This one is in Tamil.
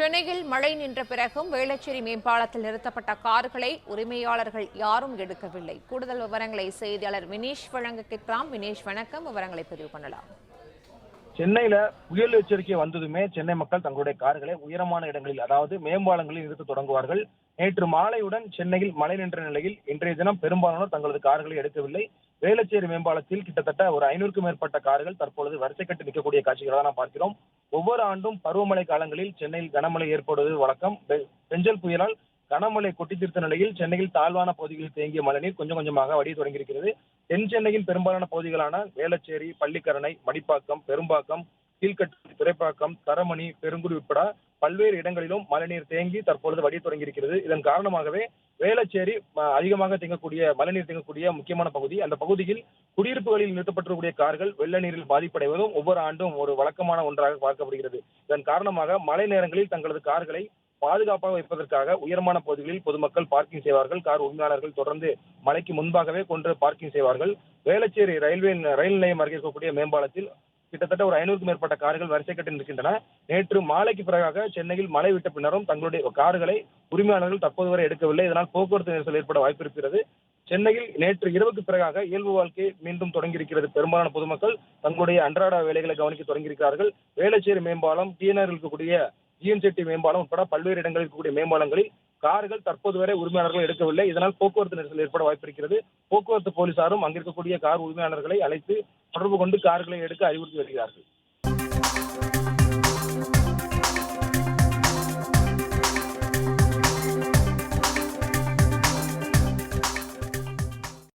சென்னையில் மழை நின்ற பிறகும் வேளச்சேரி மேம்பாலத்தில் நிறுத்தப்பட்ட கார்களை உரிமையாளர்கள் யாரும் எடுக்கவில்லை. கூடுதல் விவரங்களை செய்தியாளர் வினேஷ் வழங்க கேட்கலாம். வினேஷ், வணக்கம். விவரங்களை பதிவு பண்ணலாம். சென்னையில புயல் எச்சரிக்கை வந்ததுமே சென்னை மக்கள் தங்களுடைய கார்களை உயரமான இடங்களில், அதாவது மேம்பாலங்களில் நிறுத்த தொடங்குவார்கள். நேற்று மாலையுடன் சென்னையில் மழை நின்ற நிலையில் இன்றைய தினம் பெரும்பாலானோர் தங்களது கார்களை எடுக்கவில்லை. வேளச்சேரி மேம்பாலத்தில் கிட்டத்தட்ட ஒரு 500க்கும் மேற்பட்ட கார்கள் தற்பொழுது வரிசை கட்டி நிற்கக்கூடிய காட்சிகளை தான் நாம் பார்க்கிறோம். ஒவ்வொரு ஆண்டும் பருவமழை காலங்களில் சென்னையில் கனமழை ஏற்படுவது வழக்கம். பெஞ்சல் புயலால் கனமழை கொட்டி தீர்த்த நிலையில் சென்னையில் தாழ்வான பகுதிகளில் தேங்கிய மழைநீர் கொஞ்சம் கொஞ்சமாக வடிய தொடங்கியிருக்கிறது. தென் சென்னையின் பெரும்பாலான பகுதிகளான வேளச்சேரி, பள்ளிக்கரணை, மடிப்பாக்கம், பெரும்பாக்கம், கீழ்கட்டு, துறைப்பாக்கம், தரமணி, பெருங்குடி உட்பட பல்வேறு இடங்களிலும் மழைநீர் தேங்கி தற்பொழுது வடிய தொடங்கியிருக்கிறது. இதன் காரணமாகவே வேளச்சேரி அதிகமாக மழைநீர் தேங்கக்கூடிய முக்கியமான பகுதி. அந்த பகுதியில் குடியிருப்புகளில் நிறுத்தப்பட்டிருக்கக்கூடிய கார்கள் வெள்ள நீரில் பாதிப்படைவதும் ஒவ்வொரு ஆண்டும் ஒரு வழக்கமான ஒன்றாக பார்க்கப்படுகிறது. இதன் காரணமாக மழை நேரங்களில் தங்களது கார்களை பாதுகாப்பாக வைப்பதற்காக உயரமான பகுதிகளில் பொதுமக்கள் பார்க்கிங் செய்வார்கள். கார் உரிமையாளர்கள் தொடர்ந்து மழைக்கு முன்பாகவே கொண்டு பார்க்கிங் செய்வார்கள். வேளச்சேரி ரயில் நிலையம் அருகே இருக்கக்கூடிய மேம்பாலத்தில் கிட்டத்தட்ட ஒரு 500க்கும் மேற்பட்ட கார்கள் வரிசை கட்டி நிற்கின்றன. நேற்று மாலைக்கு பிறகாக சென்னையில் மழை விட்ட பின்னரும் தங்களுடைய கார்களை உரிமையாளர்கள் தற்போது வரை எடுக்கவில்லை. இதனால் போக்குவரத்து நெரிசல் ஏற்பட வாய்ப்பு இருக்கிறது. சென்னையில் நேற்று இரவுக்கு பிறகாக இயல்பு வாழ்க்கை மீண்டும் தொடங்கியிருக்கிறது. பெரும்பாலான பொதுமக்கள் தங்களுடைய அன்றாட வேலைகளை கவனிக்க தொடங்கியிருக்கிறார்கள். வேளச்சேரி மேம்பாலம், டிஎன்ஆர் இருக்கக்கூடிய ஜிஎன்செட்டி மேம்பாலம் உட்பட பல்வேறு இடங்களில் இருக்கக்கூடிய மேம்பாலங்களில் கார்கள் தற்போது வரை உரிமையாளர்கள் எடுக்கவில்லை. இதனால் போக்குவரத்து நெரிசல் ஏற்பட வாய்ப்பிருக்கிறது. போக்குவரத்து போலீசாரும் அங்கிருக்கக்கூடிய கார் உரிமையாளர்களை அழைத்து தொடர்பு கொண்டு கார்களை எடுக்க அறிவுறுத்தி வருகிறார்கள்.